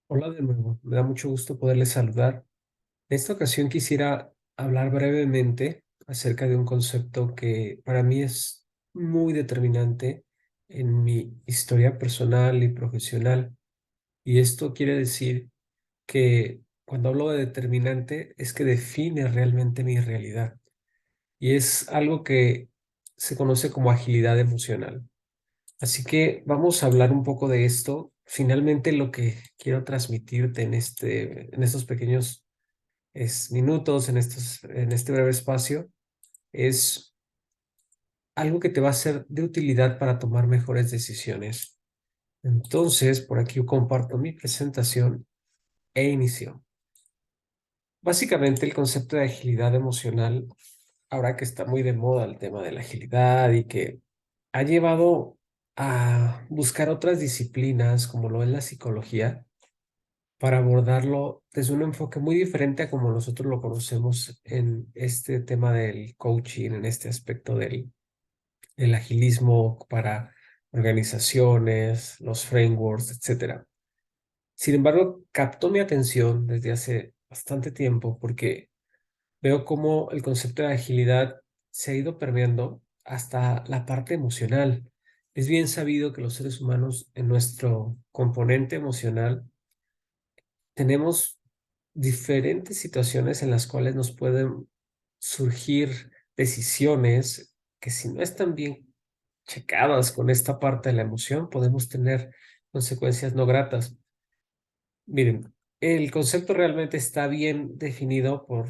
Hola de nuevo, me da mucho gusto poderles saludar. En esta ocasión quisiera hablar brevemente acerca de un concepto que para mí es muy determinante en mi historia personal y profesional. Y esto quiere decir que cuando hablo de determinante es que define realmente mi realidad. Y es algo que se conoce como agilidad emocional. Así que vamos a hablar un poco de esto. Finalmente, lo que quiero transmitirte en estos pequeños minutos, en este breve espacio, es algo que te va a ser de utilidad para tomar mejores decisiones. Entonces, por aquí yo comparto mi presentación e inicio. Básicamente, el concepto de agilidad emocional, ahora que está muy de moda el tema de la agilidad y que ha llevado a buscar otras disciplinas como lo es la psicología, para abordarlo desde un enfoque muy diferente a como nosotros lo conocemos en este tema del coaching, en este aspecto del agilismo para organizaciones, los frameworks, etcétera. Sin embargo, captó mi atención desde hace bastante tiempo porque veo cómo el concepto de agilidad se ha ido permeando hasta la parte emocional. Es bien sabido que los seres humanos en nuestro componente emocional tenemos diferentes situaciones en las cuales nos pueden surgir decisiones que si no están bien checadas con esta parte de la emoción, podemos tener consecuencias no gratas. Miren, el concepto realmente está bien definido por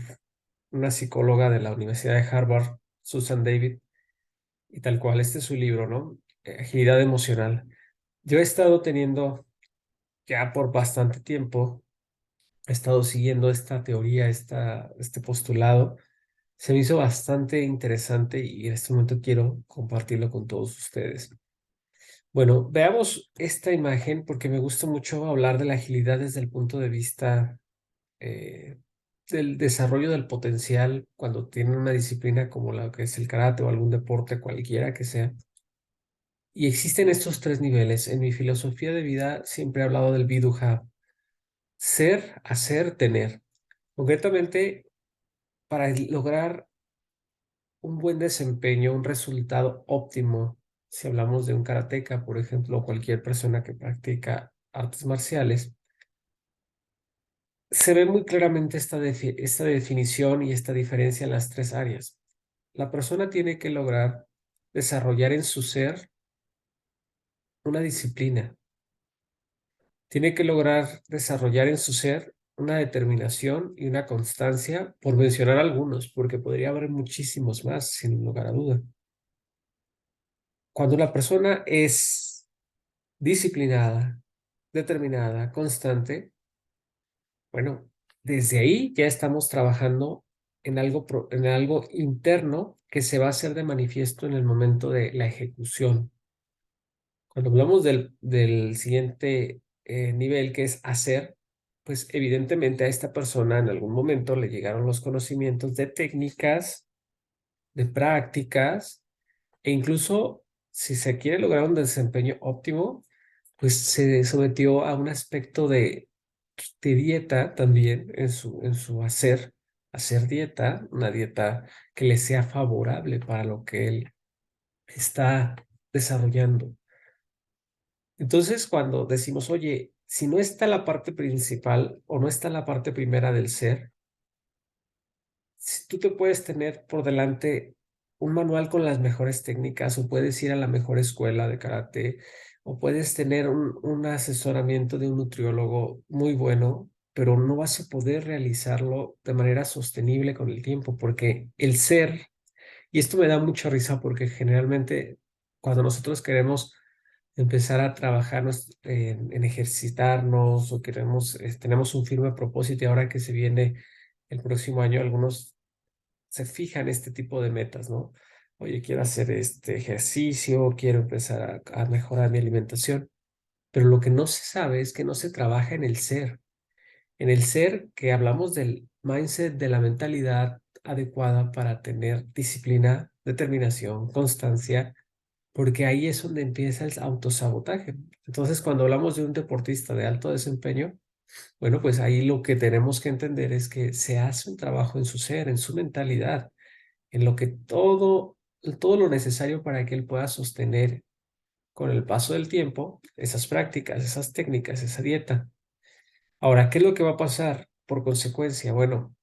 una psicóloga de la Universidad de Harvard, Susan David, y tal cual, este es su libro, ¿no? Agilidad emocional. Yo he estado teniendo ya por bastante tiempo, he estado siguiendo esta teoría, este postulado. Se me hizo bastante interesante y en este momento quiero compartirlo con todos ustedes. Bueno, veamos esta imagen porque me gusta mucho hablar de la agilidad desde el punto de vista eh, del desarrollo del potencial cuando tienen una disciplina como la que es el karate o algún deporte cualquiera que sea. Y existen estos tres niveles. En mi filosofía de vida siempre he hablado del Viduja: ser, hacer, tener. Concretamente, para lograr un buen desempeño, un resultado óptimo, si hablamos de un karateca, por ejemplo, o cualquier persona que practica artes marciales, se ve muy claramente esta definición y esta diferencia en las tres áreas. La persona tiene que lograr desarrollar en su ser una disciplina, tiene que lograr desarrollar en su ser una determinación y una constancia, por mencionar algunos, porque podría haber muchísimos más, sin lugar a duda. Cuando la persona es disciplinada, determinada, constante, bueno, desde ahí ya estamos trabajando en algo interno que se va a hacer de manifiesto en el momento de la ejecución. Cuando hablamos del siguiente nivel, que es hacer, pues evidentemente a esta persona en algún momento le llegaron los conocimientos de técnicas, de prácticas, e incluso si se quiere lograr un desempeño óptimo, pues se sometió a un aspecto de dieta también en su hacer dieta, una dieta que le sea favorable para lo que él está desarrollando. Entonces, cuando decimos, oye, si no está la parte principal o no está la parte primera del ser, si tú te puedes tener por delante un manual con las mejores técnicas o puedes ir a la mejor escuela de karate o puedes tener un asesoramiento de un nutriólogo muy bueno, pero no vas a poder realizarlo de manera sostenible con el tiempo porque el ser, y esto me da mucha risa porque generalmente cuando nosotros queremos empezar a trabajar en ejercitarnos o queremos, tenemos un firme propósito y ahora que se viene el próximo año, algunos se fijan este tipo de metas, ¿no? Oye, quiero hacer este ejercicio, quiero empezar a mejorar mi alimentación, pero lo que no se sabe es que no se trabaja en el ser que hablamos del mindset, de la mentalidad adecuada para tener disciplina, determinación, constancia, porque ahí es donde empieza el autosabotaje. Entonces, cuando hablamos de un deportista de alto desempeño, Bueno, pues ahí lo que tenemos que entender es que se hace un trabajo en su ser, en su mentalidad, en lo que todo lo necesario para que él pueda sostener con el paso del tiempo esas prácticas, esas técnicas, esa dieta. Ahora, ¿qué es lo que va a pasar por consecuencia? Bueno,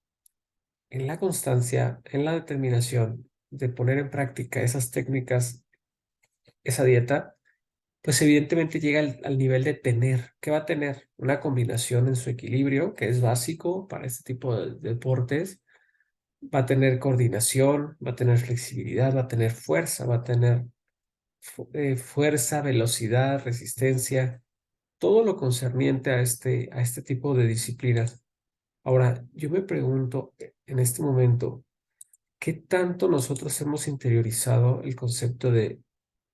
en la constancia, en la determinación de poner en práctica esas técnicas, esa dieta, pues evidentemente llega al nivel de tener. ¿Qué va a tener? Una combinación en su equilibrio, que es básico para este tipo de deportes. Va a tener coordinación, va a tener flexibilidad, va a tener fuerza, va a tener fuerza, velocidad, resistencia, todo lo concerniente a este tipo de disciplinas. Ahora, yo me pregunto en este momento, ¿qué tanto nosotros hemos interiorizado el concepto de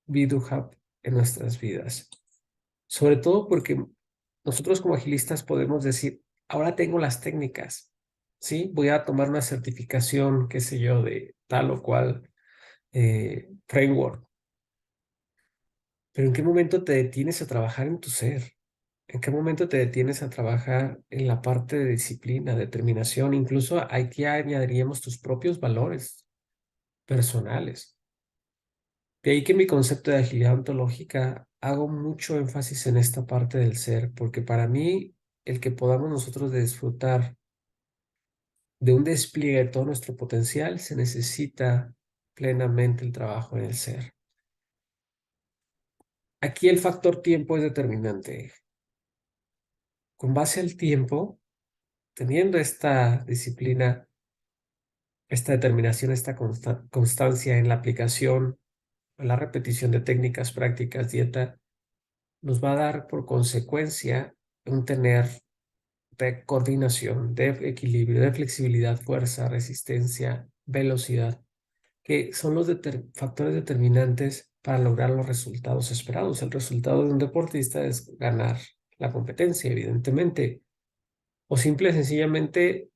VidoHub en nuestras vidas? Sobre todo porque nosotros como agilistas podemos decir, ahora tengo las técnicas, ¿sí? Voy a tomar una certificación, qué sé yo, de tal o cual framework. Pero ¿en qué momento te detienes a trabajar en tu ser? ¿En qué momento te detienes a trabajar en la parte de disciplina, determinación? Incluso aquí añadiríamos tus propios valores personales. De ahí que mi concepto de agilidad ontológica hago mucho énfasis en esta parte del ser, porque para mí el que podamos nosotros disfrutar de un despliegue de todo nuestro potencial se necesita plenamente el trabajo en el ser. Aquí el factor tiempo es determinante. Con base al tiempo, teniendo esta disciplina, esta determinación, esta constancia en la aplicación, en la repetición de técnicas, prácticas, dieta, nos va a dar por consecuencia un tener de coordinación, de equilibrio, de flexibilidad, fuerza, resistencia, velocidad, que son los factores determinantes para lograr los resultados esperados. El resultado de un deportista es ganar la competencia, evidentemente, o simple y sencillamente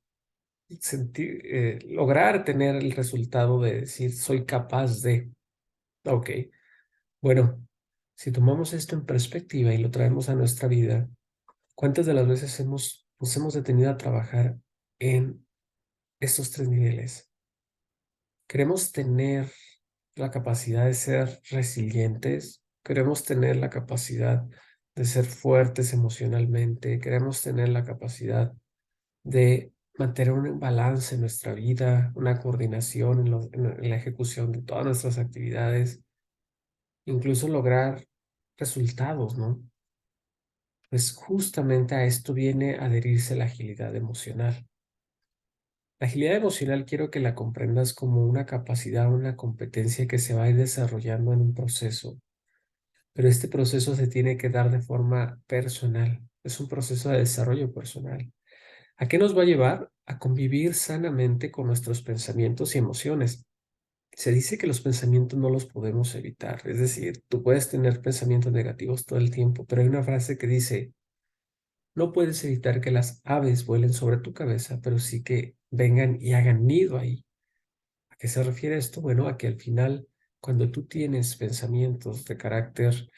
lograr tener el resultado de decir soy capaz de, ok, bueno, si tomamos esto en perspectiva y lo traemos a nuestra vida, ¿cuántas de las veces nos hemos detenido a trabajar en estos tres niveles? Queremos tener la capacidad de ser resilientes, queremos tener la capacidad de ser fuertes emocionalmente, queremos tener la capacidad de mantener un balance en nuestra vida, una coordinación en la ejecución de todas nuestras actividades, incluso lograr resultados, ¿no? Pues justamente a esto viene a adherirse la agilidad emocional. La agilidad emocional quiero que la comprendas como una capacidad, una competencia que se va a ir desarrollando en un proceso, pero este proceso se tiene que dar de forma personal. Es un proceso de desarrollo personal. ¿A qué nos va a llevar? A convivir sanamente con nuestros pensamientos y emociones. Se dice que los pensamientos no los podemos evitar, es decir, tú puedes tener pensamientos negativos todo el tiempo, pero hay una frase que dice, no puedes evitar que las aves vuelen sobre tu cabeza, pero sí que vengan y hagan nido ahí. ¿A qué se refiere esto? Bueno, a que al final, cuando tú tienes pensamientos de carácter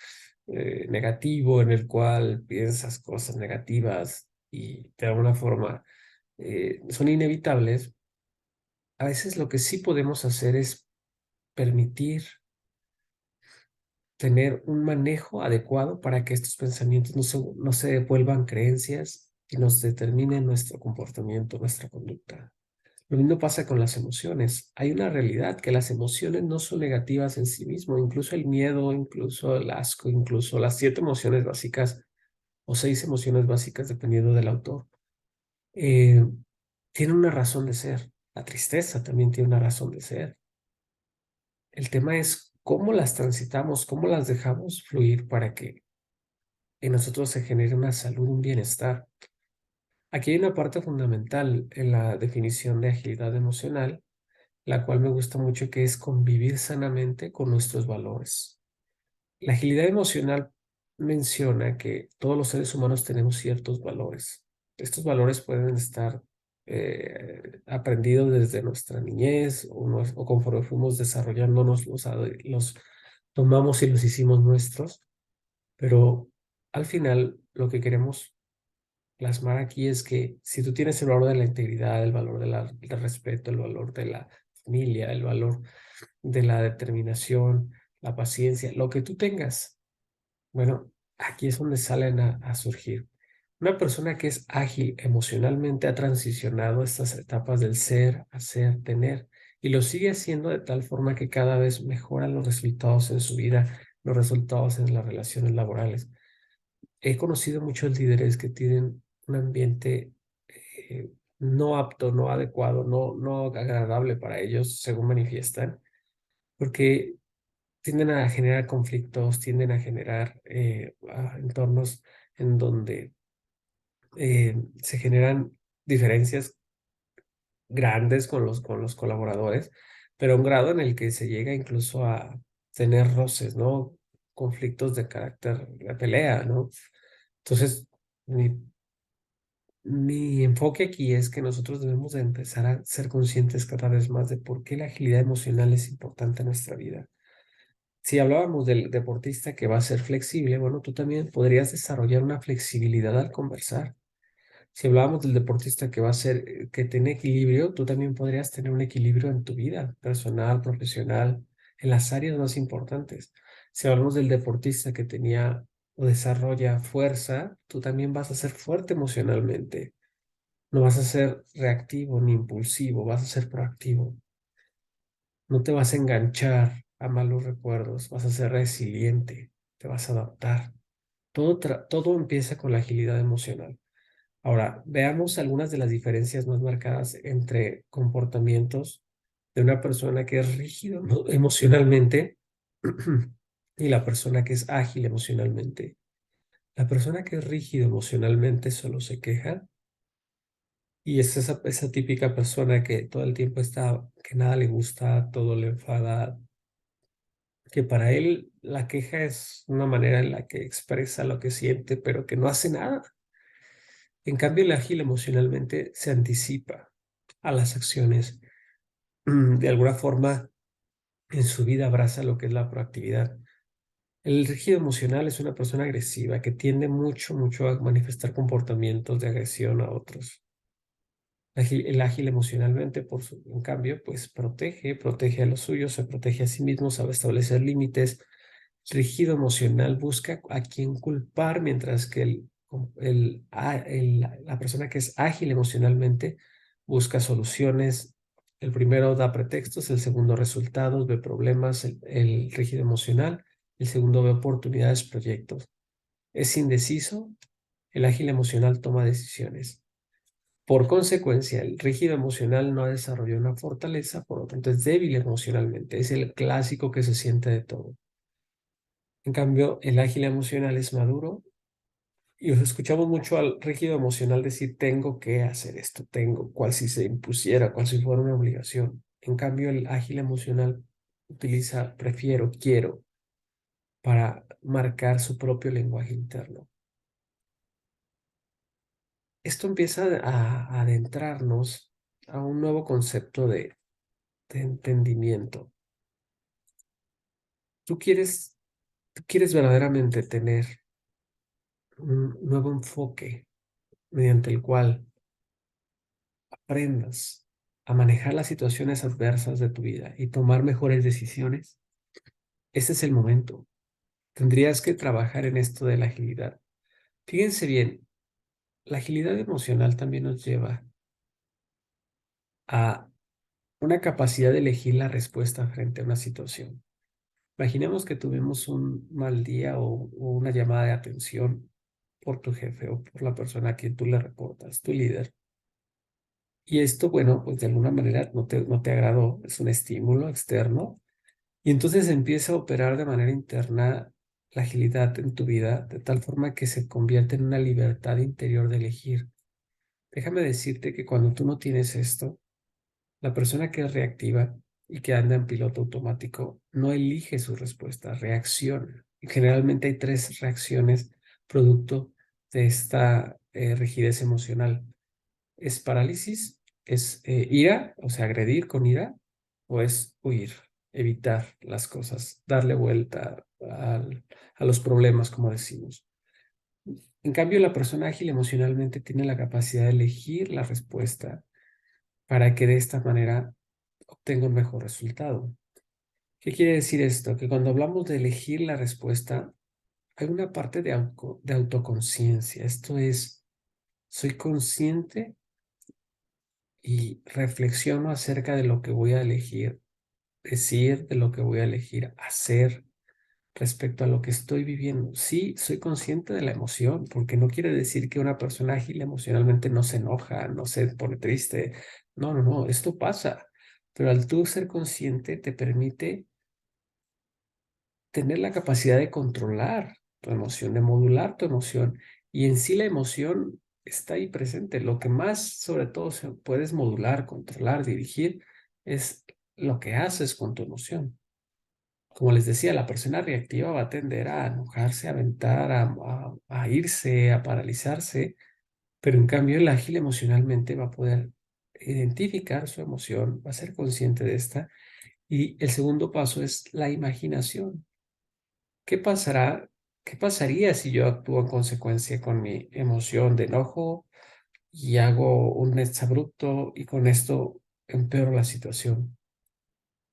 negativo, en el cual piensas cosas negativas y de alguna forma son inevitables, a veces lo que sí podemos hacer es permitir tener un manejo adecuado para que estos pensamientos no se vuelvan creencias y nos determinen nuestro comportamiento, nuestra conducta. Lo mismo pasa con las emociones. Hay una realidad que las emociones no son negativas en sí mismo, incluso el miedo, incluso el asco, incluso las 7 emociones básicas o 6 emociones básicas, dependiendo del autor, eh, tienen una razón de ser. La tristeza también tiene una razón de ser. El tema es cómo las transitamos, cómo las dejamos fluir para que en nosotros se genere una salud, un bienestar. Aquí hay una parte fundamental en la definición de agilidad emocional, la cual me gusta mucho, que es convivir sanamente con nuestros valores. La agilidad emocional menciona que todos los seres humanos tenemos ciertos valores. Estos valores pueden estar aprendidos desde nuestra niñez o conforme fuimos desarrollándonos, los tomamos y los hicimos nuestros, pero al final lo que queremos plasmar aquí es que si tú tienes el valor de la integridad, el valor del respeto, el valor de la familia, el valor de la determinación, la paciencia, lo que tú tengas, bueno, aquí es donde salen a surgir. Una persona que es ágil emocionalmente ha transicionado estas etapas del ser, hacer, tener, y lo sigue haciendo de tal forma que cada vez mejoran los resultados en su vida, los resultados en las relaciones laborales. He conocido muchos líderes que tienen un ambiente no apto, no adecuado, no agradable para ellos, según manifiestan, porque tienden a generar conflictos, tienden a generar entornos en donde se generan diferencias grandes con los colaboradores, pero a un grado en el que se llega incluso a tener roces, ¿no? Conflictos de carácter de pelea, ¿no? Entonces, mi enfoque aquí es que nosotros debemos de empezar a ser conscientes cada vez más de por qué la agilidad emocional es importante en nuestra vida. Si hablábamos del deportista que va a ser flexible, bueno, tú también podrías desarrollar una flexibilidad al conversar. Si hablábamos del deportista que va a ser, que tiene equilibrio, tú también podrías tener un equilibrio en tu vida personal, profesional, en las áreas más importantes. Si hablamos del deportista que tenía o desarrolla fuerza, tú también vas a ser fuerte emocionalmente. No vas a ser reactivo ni impulsivo, vas a ser proactivo. No te vas a enganchar a malos recuerdos, vas a ser resiliente, te vas a adaptar. Todo empieza con la agilidad emocional. Ahora, veamos algunas de las diferencias más marcadas entre comportamientos de una persona que es rígido emocionalmente y la persona que es ágil emocionalmente. La persona que es rígido emocionalmente solo se queja y es esa típica persona que todo el tiempo está, que nada le gusta, todo le enfada, que para él la queja es una manera en la que expresa lo que siente, pero que no hace nada. En cambio, el ágil emocionalmente se anticipa a las acciones. De alguna forma, en su vida abraza lo que es la proactividad. El rígido emocional es una persona agresiva que tiende mucho a manifestar comportamientos de agresión a otros. El ágil emocionalmente, en cambio, pues protege a los suyos, se protege a sí mismo, sabe establecer límites. Rígido emocional busca a quien culpar, mientras que la persona que es ágil emocionalmente busca soluciones. El primero da pretextos, el segundo resultados, ve problemas, el rígido emocional, el segundo ve oportunidades, proyectos. Es indeciso, el ágil emocional toma decisiones. Por consecuencia, el rígido emocional no ha desarrollado una fortaleza, por lo tanto es débil emocionalmente, es el clásico que se siente de todo. En cambio, el ágil emocional es maduro y escuchamos mucho al rígido emocional decir tengo que hacer esto, tengo, cual si se impusiera, cual si fuera una obligación. En cambio, el ágil emocional utiliza prefiero, quiero, para marcar su propio lenguaje interno. Esto empieza a adentrarnos a un nuevo concepto de entendimiento. Tú quieres, tú quieres verdaderamente tener un nuevo enfoque mediante el cual aprendas a manejar las situaciones adversas de tu vida y tomar mejores decisiones. Ese es el momento. Tendrías que trabajar en esto de la agilidad. Fíjense bien, la agilidad emocional también nos lleva a una capacidad de elegir la respuesta frente a una situación. Imaginemos que tuvimos un mal día o una llamada de atención por tu jefe o por la persona a quien tú le reportas, tu líder. Y esto, bueno, pues de alguna manera no te agradó, es un estímulo externo. Y entonces empieza a operar de manera interna la agilidad en tu vida, de tal forma que se convierte en una libertad interior de elegir. Déjame decirte que cuando tú no tienes esto, la persona que es reactiva y que anda en piloto automático no elige su respuesta, reacciona. Y generalmente hay tres reacciones producto de esta rigidez emocional. Es parálisis, es ira, o sea, agredir con ira, o es huir, evitar las cosas, darle vuelta a los problemas, como decimos. En cambio, la persona ágil emocionalmente tiene la capacidad de elegir la respuesta para que de esta manera obtenga un mejor resultado. ¿Qué quiere decir esto? Que cuando hablamos de elegir la respuesta, hay una parte de autoconciencia. Esto es, soy consciente y reflexiono acerca de lo que voy a elegir decir, de lo que voy a elegir hacer respecto a lo que estoy viviendo. Sí, soy consciente de la emoción, porque no quiere decir que una persona ágil emocionalmente no se enoja, no se pone triste. No, no, no, esto pasa. Pero al tú ser consciente te permite tener la capacidad de controlar tu emoción, de modular tu emoción. Y en sí la emoción está ahí presente. Lo que más, sobre todo, puedes modular, controlar, dirigir, es lo que haces con tu emoción. Como les decía, la persona reactiva va a tender a enojarse, a aventar, a irse, a paralizarse, pero en cambio el ágil emocionalmente va a poder identificar su emoción, va a ser consciente de esta. Y el segundo paso es la imaginación. ¿Qué pasará? ¿Qué pasaría si yo actúo en consecuencia con mi emoción de enojo y hago un exabrupto y con esto empeoro la situación?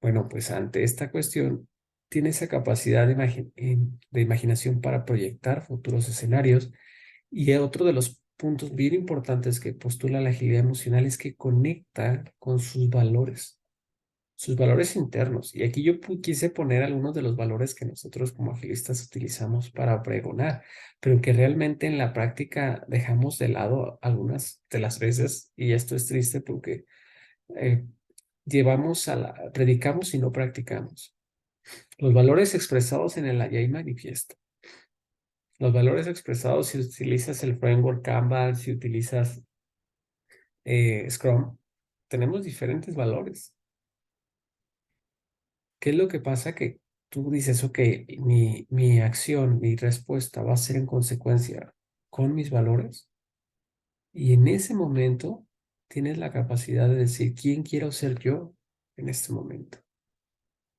Bueno, pues ante esta cuestión, tiene esa capacidad de imaginación para proyectar futuros escenarios. Y otro de los puntos bien importantes que postula la agilidad emocional es que conecta con sus valores internos. Y aquí yo quise poner algunos de los valores que nosotros como agilistas utilizamos para pregonar, pero que realmente en la práctica dejamos de lado algunas de las veces, y esto es triste porque eh, predicamos y no practicamos. Los valores expresados en el Ayay Manifiesto. Los valores expresados si utilizas el framework Kanban, si utilizas Scrum, tenemos diferentes valores. ¿Qué es lo que pasa? Que tú dices, ok, mi acción, mi respuesta va a ser en consecuencia con mis valores. Y en ese momento tienes la capacidad de decir, ¿quién quiero ser yo en este momento?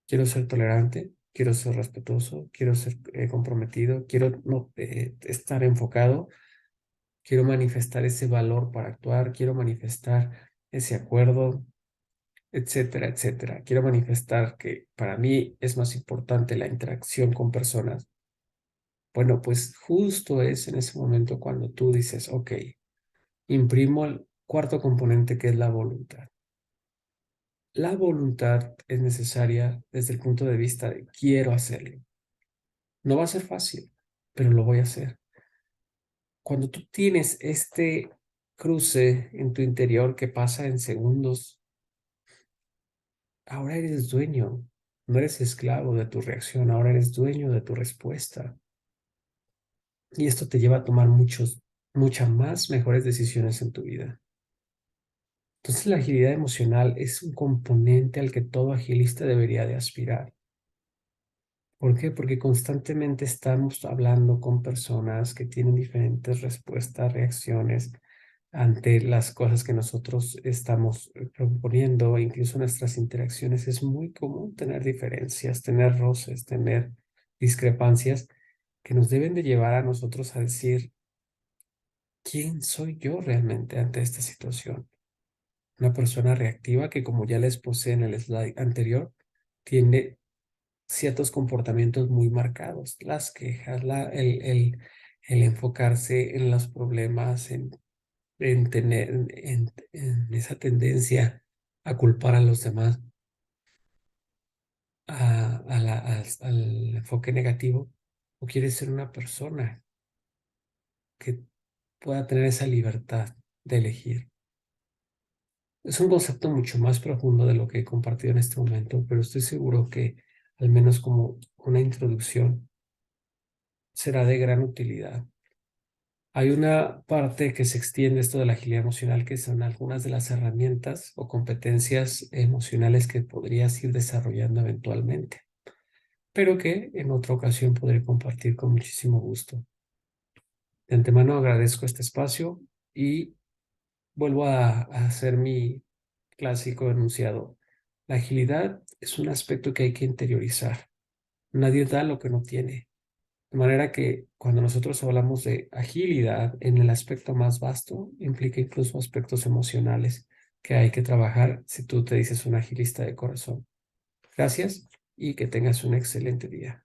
Quiero ser tolerante, quiero ser respetuoso, quiero ser comprometido, quiero no, estar enfocado, quiero manifestar ese valor para actuar, quiero manifestar ese acuerdo, etcétera, etcétera. Quiero manifestar que para mí es más importante la interacción con personas. Bueno, pues justo es en ese momento cuando tú dices, ok, imprimo el cuarto componente que es la voluntad. La voluntad es necesaria desde el punto de vista de quiero hacerlo. No va a ser fácil, pero lo voy a hacer. Cuando tú tienes este cruce en tu interior que pasa en segundos, ahora eres dueño, no eres esclavo de tu reacción, ahora eres dueño de tu respuesta. Y esto te lleva a tomar muchas más mejores decisiones en tu vida. Entonces la agilidad emocional es un componente al que todo agilista debería de aspirar. ¿Por qué? Porque constantemente estamos hablando con personas que tienen diferentes respuestas, reacciones ante las cosas que nosotros estamos proponiendo, incluso nuestras interacciones. Es muy común tener diferencias, tener roces, tener discrepancias que nos deben de llevar a nosotros a decir, ¿quién soy yo realmente ante esta situación? Una persona reactiva que, como ya les puse en el slide anterior, tiene ciertos comportamientos muy marcados, las quejas, el enfocarse en los problemas, en tener en esa tendencia a culpar a los demás, al enfoque negativo, o quieres ser una persona que pueda tener esa libertad de elegir. Es un concepto mucho más profundo de lo que he compartido en este momento, pero estoy seguro que al menos como una introducción será de gran utilidad. Hay una parte que se extiende esto de la agilidad emocional, que son algunas de las herramientas o competencias emocionales que podrías ir desarrollando eventualmente, pero que en otra ocasión podré compartir con muchísimo gusto. De antemano agradezco este espacio y vuelvo a hacer mi clásico enunciado. La agilidad es un aspecto que hay que interiorizar. Nadie da lo que no tiene. De manera que cuando nosotros hablamos de agilidad en el aspecto más vasto, implica incluso aspectos emocionales que hay que trabajar si tú te dices un agilista de corazón. Gracias y que tengas un excelente día.